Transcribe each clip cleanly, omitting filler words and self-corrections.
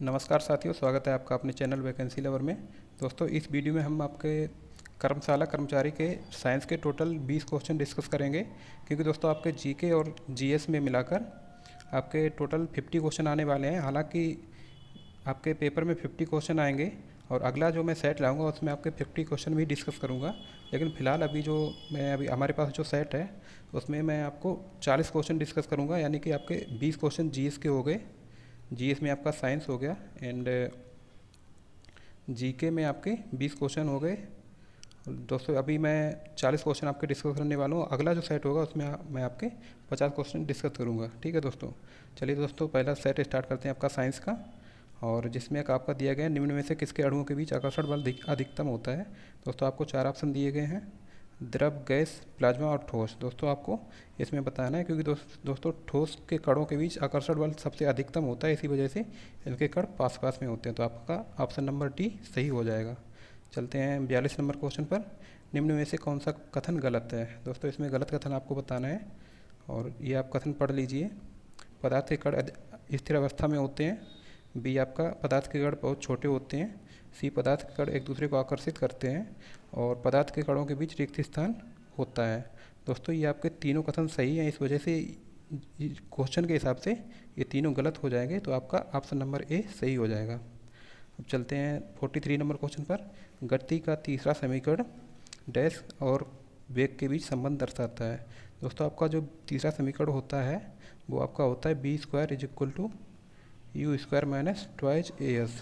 नमस्कार साथियों, स्वागत है आपका अपने चैनल वैकेंसी लवर में। दोस्तों, इस वीडियो में हम आपके कर्मशाला कर्मचारी के साइंस के टोटल 20 क्वेश्चन डिस्कस करेंगे, क्योंकि दोस्तों आपके जीके और जीएस में मिलाकर आपके टोटल 50 क्वेश्चन आने वाले हैं। हालांकि आपके पेपर में 50 क्वेश्चन आएंगे और अगला जो मैं सेट लाऊंगा उसमें आपके 50 क्वेश्चन भी डिस्कस करूंगा। लेकिन फ़िलहाल अभी हमारे पास जो सेट है उसमें मैं आपको 40 क्वेश्चन डिस्कस करूंगा, यानी कि आपके 20 क्वेश्चन जीएस के हो गए। जीएस में आपका साइंस हो गया एंड जीके में आपके 20 क्वेश्चन हो गए। दोस्तों, अभी मैं 40 क्वेश्चन आपके डिस्कस करने वाला हूँ। अगला जो सेट होगा उसमें मैं आपके 50 क्वेश्चन डिस्कस करूँगा। ठीक है दोस्तों, चलिए दोस्तों, पहला सेट स्टार्ट करते हैं आपका साइंस का, और जिसमें एक आपका दिया गया है, निम्न में से किसके अणुओं के बीच आकर्षण बल अधिकतम होता है। दोस्तों, आपको 4 ऑप्शन दिए गए हैं: द्रव, गैस, प्लाज्मा और ठोस। दोस्तों, आपको इसमें बताना है, क्योंकि दोस्तों ठोस के कणों के बीच आकर्षण बल सबसे अधिकतम होता है, इसी वजह से इनके कण पास पास में होते हैं। तो आपका ऑप्शन नंबर डी सही हो जाएगा। चलते हैं 42 नंबर क्वेश्चन पर। निम्न में से कौन सा कथन गलत है। दोस्तों, इसमें गलत कथन आपको बताना है, और ये आप कथन पढ़ लीजिए। पदार्थ के कण स्थिर अवस्था में होते हैं। बी, आपका पदार्थ के कण बहुत छोटे होते हैं। सी, पदार्थ के कण एक दूसरे को आकर्षित करते हैं, और पदार्थ के कणों के बीच रिक्त स्थान होता है। दोस्तों, ये आपके तीनों कथन सही हैं, इस वजह से क्वेश्चन के हिसाब से ये तीनों गलत हो जाएंगे। तो आपका ऑप्शन नंबर ए सही हो जाएगा। अब चलते हैं 43 नंबर क्वेश्चन पर। गति का तीसरा समीकरण डैश और वेग के बीच संबंध दर्शाता है। दोस्तों, आपका जो तीसरा समीकरण होता है वो आपका होता है B square is equal to U square minus twice A S.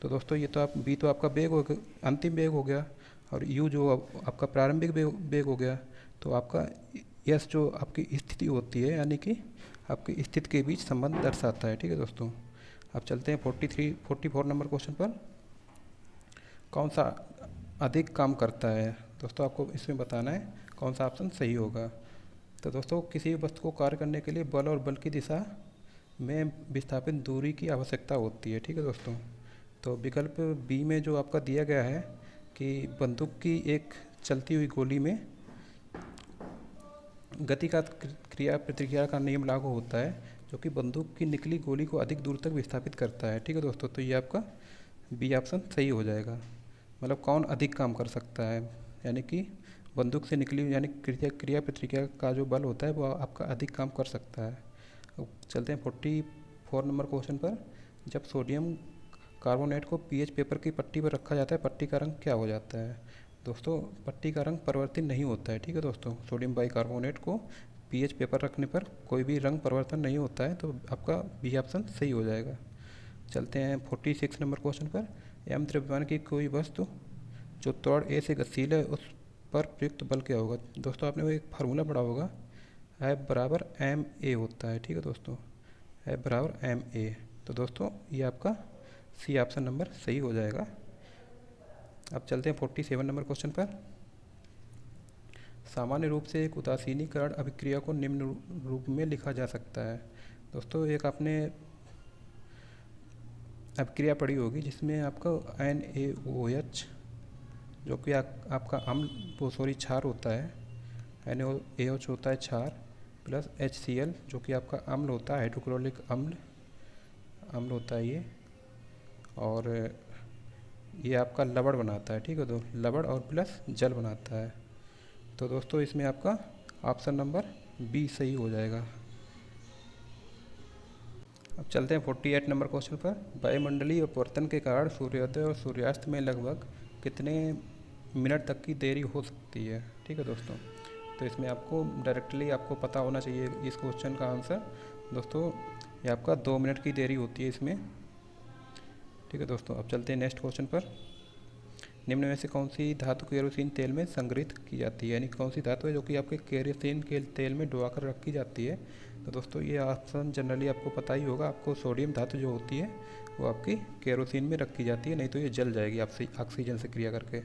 तो दोस्तों, ये तो आप बी तो आपका वेग हो गया, अंतिम वेग हो गया, और यू जो आपका प्रारंभिक वेग हो गया। तो आपका यस जो आपकी स्थिति होती है, यानी कि आपकी स्थिति के बीच संबंध दर्शाता है। ठीक है दोस्तों, अब चलते हैं 44 नंबर क्वेश्चन पर। कौन सा अधिक काम करता है। दोस्तों, आपको इसमें बताना है कौन सा ऑप्शन सही होगा। तो दोस्तों, किसी भी वस्तु को कार्य करने के लिए बल और बल की दिशा में विस्थापित दूरी की आवश्यकता होती है। ठीक है दोस्तों, तो विकल्प बी में जो आपका दिया गया है कि बंदूक की एक चलती हुई गोली में गति का क्रिया प्रतिक्रिया का नियम लागू होता है, जो कि बंदूक की निकली गोली को अधिक दूर तक विस्थापित करता है। ठीक है दोस्तों, तो ये आपका बी ऑप्शन सही हो जाएगा। मतलब कौन अधिक काम कर सकता है, यानी कि बंदूक से निकली यानी क्रिया प्रतिक्रिया का जो बल होता है वो आपका अधिक काम कर सकता है। अब चलते हैं 44 नंबर क्वेश्चन पर। जब सोडियम कार्बोनेट को पीएच पेपर की पट्टी पर रखा जाता है, पट्टी का रंग क्या हो जाता है। दोस्तों, पट्टी का रंग परिवर्तित नहीं होता है। ठीक है दोस्तों, सोडियम बाइकार्बोनेट को पीएच पेपर रखने पर कोई भी रंग परिवर्तन नहीं होता है। तो आपका बी ऑप्शन सही हो जाएगा। चलते हैं 46 नंबर क्वेश्चन पर। एम द्रव्यमान की कोई वस्तु जो त्वरण ए से गतिशील है, उस पर प्रयुक्त बल क्या होगा। दोस्तों, आपने वो एक फार्मूला पढ़ा होगा, F बराबर एम ए होता है। ठीक है दोस्तों, F बराबर एम ए। तो दोस्तों, ये आपका सी ऑप्शन नंबर सही हो जाएगा। अब चलते हैं 47 नंबर क्वेश्चन पर। सामान्य रूप से एक उदासीनीकरण अभिक्रिया को निम्न रूप में लिखा जा सकता है। दोस्तों, एक आपने अभिक्रिया पढ़ी होगी जिसमें आपका NaOH जो कि आपका अम्ल क्षार होता है, NaOH होता है क्षार, प्लस HCl जो कि आपका अम्ल होता है, हाइड्रोक्लोरिक अम्ल होता है ये, और ये आपका लवण बनाता है। ठीक है, तो लवण और प्लस जल बनाता है। तो दोस्तों, इसमें आपका ऑप्शन नंबर बी सही हो जाएगा। अब चलते हैं 48 नंबर क्वेश्चन पर। वायुमंडलीय अपवर्तन के कारण सूर्योदय और सूर्यास्त में लगभग कितने मिनट तक की देरी हो सकती है। ठीक है दोस्तों, तो इसमें आपको डायरेक्टली आपको पता होना चाहिए इस क्वेश्चन का आंसर। दोस्तों, ये आपका 2 मिनट की देरी होती है इसमें। ठीक है दोस्तों, अब चलते हैं नेक्स्ट क्वेश्चन पर। निम्न में से कौन सी धातु केरोसिन तेल में संग्रहित की जाती है, यानी कौन सी धातु है जो कि आपके केरोसिन के तेल में डुबा कर रखी जाती है। तो दोस्तों, ये ऑप्शन जनरली आपको पता ही होगा। आपको सोडियम धातु जो होती है वो आपकी केरोसिन में रखी जाती है, नहीं तो ये जल जाएगी आपसे ऑक्सीजन से क्रिया करके।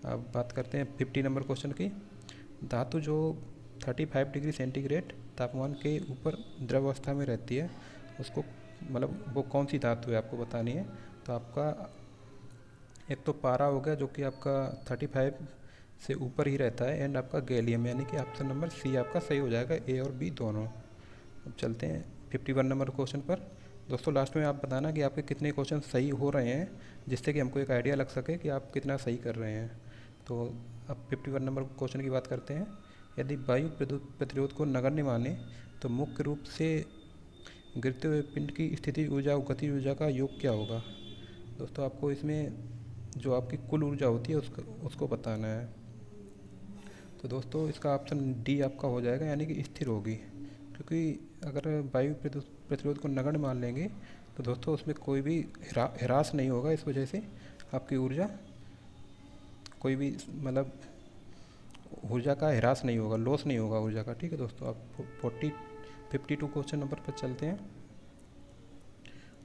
अब बात करते हैं 50 नंबर क्वेश्चन की। धातु जो 35 डिग्री सेंटीग्रेड तापमान के ऊपर द्रव अवस्था में रहती है, उसको मतलब वो कौन सी धातु है आपको बतानी है। तो आपका एक तो पारा हो गया जो कि आपका 35 से ऊपर ही रहता है, एंड आपका गैलियम, यानी कि ऑप्शन नंबर सी आपका सही हो जाएगा, ए और बी दोनों। अब चलते हैं 51 नंबर क्वेश्चन पर। दोस्तों लास्ट में आप बताना कि आपके कितने क्वेश्चन सही हो रहे हैं, जिससे कि हमको एक आइडिया लग सके कि आप कितना सही कर रहे हैं। तो अब 51 नंबर क्वेश्चन की बात करते हैं। यदि वायु प्रतिरोध को नगण्य माने तो मुख्य रूप से गिरते हुए पिंड की स्थिति ऊर्जा और गति ऊर्जा का योग क्या होगा। दोस्तों आपको इसमें जो आपकी कुल ऊर्जा होती है उसको बताना है। तो दोस्तों इसका ऑप्शन डी आपका हो जाएगा, यानी कि स्थिर होगी। क्योंकि अगर वायु प्रतिरोध को नगण्य मान लेंगे तो दोस्तों उसमें कोई भी ह्रास नहीं होगा, इस वजह से आपकी ऊर्जा कोई भी मतलब ऊर्जा का ह्रास नहीं होगा, लॉस नहीं होगा ऊर्जा का। ठीक है दोस्तों, आप 52 क्वेश्चन नंबर पर चलते हैं,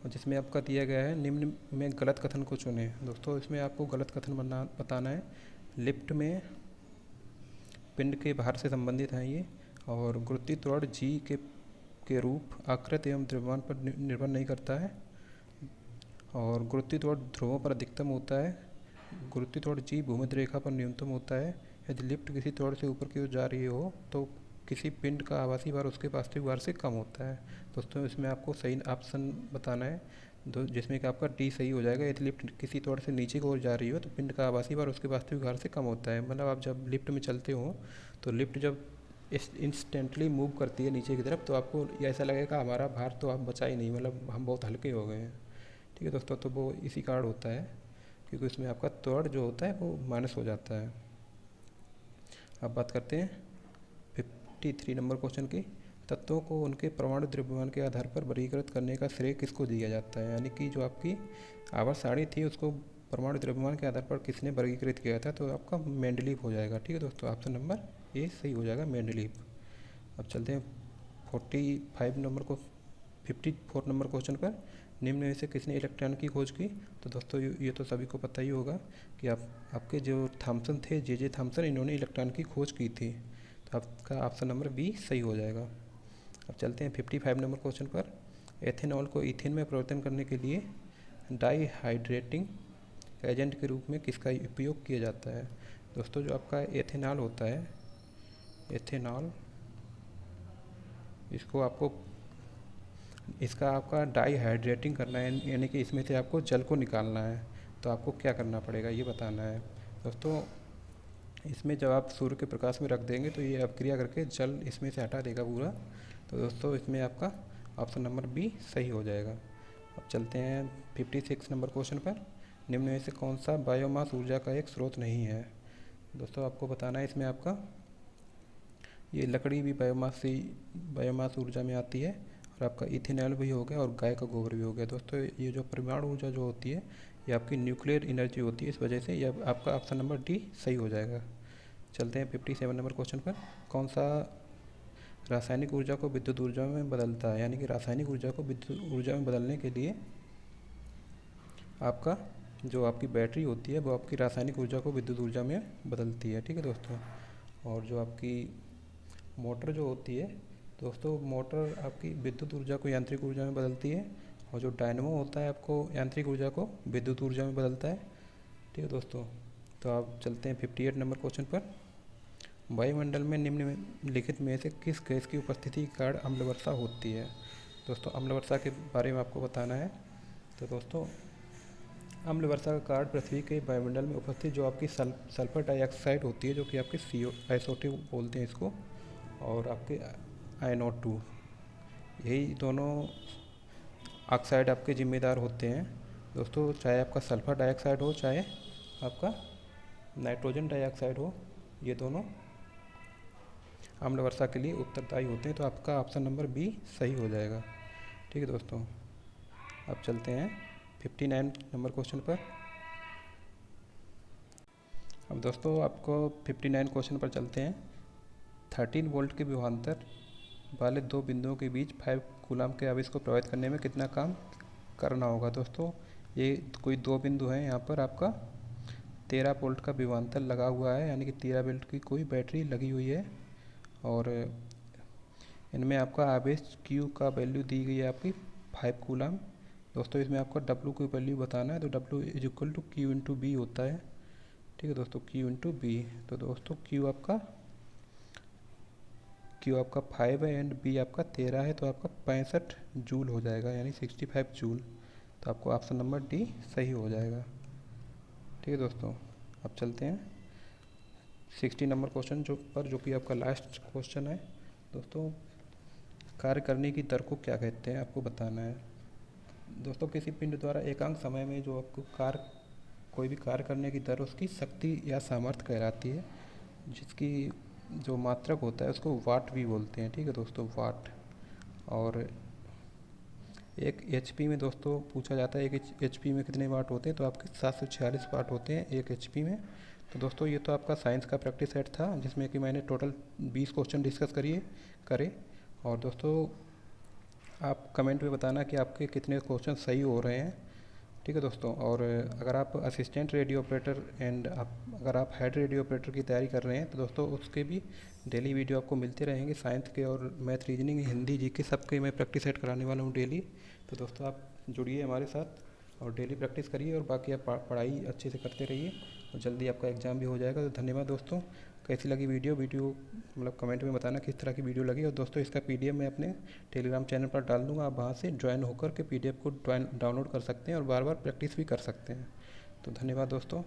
और जिसमें आपका दिया गया है निम्न में गलत कथन को चुनें। दोस्तों इसमें आपको गलत कथन बताना है। लिफ्ट में पिंड के भार से संबंधित है ये, और गुरुत्वीय त्वरण जी के रूप आकृति एवं द्रव्यमान पर निर्भर नहीं करता है, और गुरुत्वीय त्वरण ध्रुवों पर अधिकतम होता है। गुरुत्वीय त्वरण जी भूमध्य रेखा पर न्यूनतम होता है। यदि लिफ्ट किसी त्वरण से ऊपर की ओर जा रही हो तो किसी पिंड का आभासी भार उसके वास्तविक भार से कम होता है। दोस्तों इसमें आपको सही ऑप्शन बताना है, जिसमें कि आपका डी सही हो जाएगा। यदि लिफ्ट किसी त्वरण से नीचे की ओर जा रही हो तो पिंड का आभासी भार उसके वास्तविक भार से कम होता है। मतलब आप जब लिफ्ट में चलते हो तो लिफ्ट जब इंस्टेंटली मूव करती है नीचे की तरफ, तो आपको ऐसा लगेगा हमारा भार तो आप बचा ही नहीं, मतलब हम बहुत हल्के हो गए हैं। ठीक है दोस्तों, तो वो इसी कारण होता है, क्योंकि उसमें आपका त्वरण जो होता है वो माइनस हो जाता है। अब बात करते हैं 53 नंबर क्वेश्चन की। तत्वों को उनके परमाणु द्रव्यमान के आधार पर वर्गीकृत करने का श्रेय किसको दिया जाता है। यानी कि जो आपकी आवर्त सारणी थी उसको परमाणु द्रव्यमान के आधार पर किसने वर्गीकृत किया था, तो आपका मेंडलीव हो जाएगा। ठीक है दोस्तों, ऑप्शन नंबर ए सही हो जाएगा, मेंडलीव। अब चलते हैं 45 नंबर को 54 नंबर क्वेश्चन पर। निम्न में से किसने इलेक्ट्रॉन की खोज की। तो दोस्तों ये तो सभी को पता ही होगा कि आपके जो थॉमसन थे, जे थॉमसन, इन्होंने इलेक्ट्रॉन की खोज की थी। तो आपका ऑप्शन नंबर बी सही हो जाएगा। अब चलते हैं 55 नंबर क्वेश्चन पर। एथेनॉल को ईथेन में परिवर्तन करने के लिए डाईहाइड्रेटिंग एजेंट के रूप में किसका उपयोग किया जाता है। दोस्तों जो आपका एथेनॉल होता है, एथेनॉल, इसका आपका डाईहाइड्रेटिंग करना है, यानी कि इसमें से आपको जल को निकालना है। तो आपको क्या करना पड़ेगा ये बताना है। दोस्तों इसमें जब आप सूर्य के प्रकाश में रख देंगे तो ये अपक्रिया करके जल इसमें से हटा देगा पूरा। तो दोस्तों इसमें आपका ऑप्शन नंबर बी सही हो जाएगा। अब चलते हैं 56 नंबर क्वेश्चन पर। निम्न में से कौन सा बायोमास ऊर्जा का एक स्रोत नहीं है। दोस्तों आपको बताना है, इसमें आपका ये लकड़ी भी बायोमास ऊर्जा में आती है, और आपका इथेनॉल भी हो गया और गाय का गोबर भी हो गया। दोस्तों ये जो परमाणु ऊर्जा जो होती है ये आपकी न्यूक्लियर एनर्जी होती है, इस वजह से ये आपका ऑप्शन नंबर डी सही हो जाएगा। चलते हैं 57 नंबर क्वेश्चन पर। कौन सा रासायनिक ऊर्जा को विद्युत ऊर्जा में बदलता है। यानी कि रासायनिक ऊर्जा को विद्युत ऊर्जा में बदलने के लिए आपका जो आपकी बैटरी होती है वो आपकी रासायनिक ऊर्जा को विद्युत ऊर्जा में बदलती है। ठीक है दोस्तों, और जो आपकी मोटर जो होती है, दोस्तों मोटर आपकी विद्युत ऊर्जा को यांत्रिक ऊर्जा में बदलती है, और जो डायनमो होता है आपको यांत्रिक ऊर्जा को विद्युत ऊर्जा में बदलता है। ठीक है दोस्तों, तो आप चलते हैं 58 नंबर क्वेश्चन पर। वायुमंडल में निम्नलिखित में से किस गैस की उपस्थिति के कारण अम्ल वर्षा होती है। दोस्तों अम्ल वर्षा के बारे में आपको बताना है। तो दोस्तों अम्ल वर्षा का कारण पृथ्वी के वायुमंडल में उपस्थित जो आपकी सल्फर डाइऑक्साइड होती है, जो कि आपके SO2 बोलते हैं इसको, और आपके iNO2, यही दोनों ऑक्साइड आपके जिम्मेदार होते हैं। दोस्तों चाहे आपका सल्फर डाइऑक्साइड हो चाहे आपका नाइट्रोजन डाइऑक्साइड हो, ये दोनों अम्ल वर्षा के लिए उत्तरदायी होते हैं। तो आपका ऑप्शन नंबर बी सही हो जाएगा। ठीक है दोस्तों, अब चलते हैं 59 नंबर क्वेश्चन पर। अब दोस्तों आपको 59 क्वेश्चन पर चलते हैं। 13 वोल्ट के विभवांतर वाले दो बिंदुओं के बीच 5 कूलाम के आवेश को प्रभावित करने में कितना काम करना होगा। दोस्तों ये कोई दो बिंदु हैं, यहाँ पर आपका 13 वोल्ट का विभवांतर लगा हुआ है, यानी कि 13 वोल्ट की कोई बैटरी लगी हुई है, और इनमें आपका आवेश Q का वैल्यू दी गई है आपकी 5 कूलाम। दोस्तों इसमें आपका W की वैल्यू बताना है, तो W is equal to Q into B होता है। ठीक है दोस्तों, Q इंटू बी। तो दोस्तों Q आपका क्यू आपका 5 है एंड बी आपका 13 है, तो आपका 65 जूल हो जाएगा, यानी 65 जूल। तो आपको ऑप्शन नंबर डी सही हो जाएगा। ठीक है दोस्तों, अब चलते हैं 60 नंबर क्वेश्चन जो कि आपका लास्ट क्वेश्चन है। दोस्तों, कार्य करने की दर को क्या कहते हैं, आपको बताना है। दोस्तों, किसी पिंड द्वारा एकांक समय में जो आपको कोई भी कार्य करने की दर उसकी शक्ति या सामर्थ्य कहलाती है, जिसकी जो मात्रक होता है उसको वाट भी बोलते हैं। ठीक है दोस्तों, वाट। और एक एचपी में दोस्तों पूछा जाता है, एक एचपी में कितने वाट होते हैं, तो आपके 746 वाट होते हैं एक एचपी में। तो दोस्तों, ये तो आपका साइंस का प्रैक्टिस सेट था, जिसमें कि मैंने टोटल 20 क्वेश्चन डिस्कस करे। और दोस्तों, आप कमेंट में बताना कि आपके कितने क्वेश्चन सही हो रहे हैं। ठीक है दोस्तों, और अगर आप असिस्टेंट रेडियो ऑपरेटर एंड अगर आप हेड रेडियो ऑपरेटर की तैयारी कर रहे हैं, तो दोस्तों उसके भी डेली वीडियो आपको मिलते रहेंगे। साइंस के और मैथ, रीजनिंग, हिंदी, जीके सबके मैं प्रैक्टिस सेट कराने वाला हूँ डेली। तो दोस्तों, आप जुड़िए हमारे साथ और डेली प्रैक्टिस करिए, और बाकी आप पढ़ाई अच्छे से करते रहिए, और जल्दी आपका एग्ज़ाम भी हो जाएगा। तो धन्यवाद दोस्तों। कैसी लगी वीडियो मतलब कमेंट में बताना किस तरह की वीडियो लगी। और दोस्तों, इसका पीडीएफ मैं अपने टेलीग्राम चैनल पर डाल दूँगा, आप वहाँ से ज्वाइन होकर के पीडीएफ को डाउनलोड कर सकते हैं और बार बार प्रैक्टिस भी कर सकते हैं। तो धन्यवाद दोस्तों।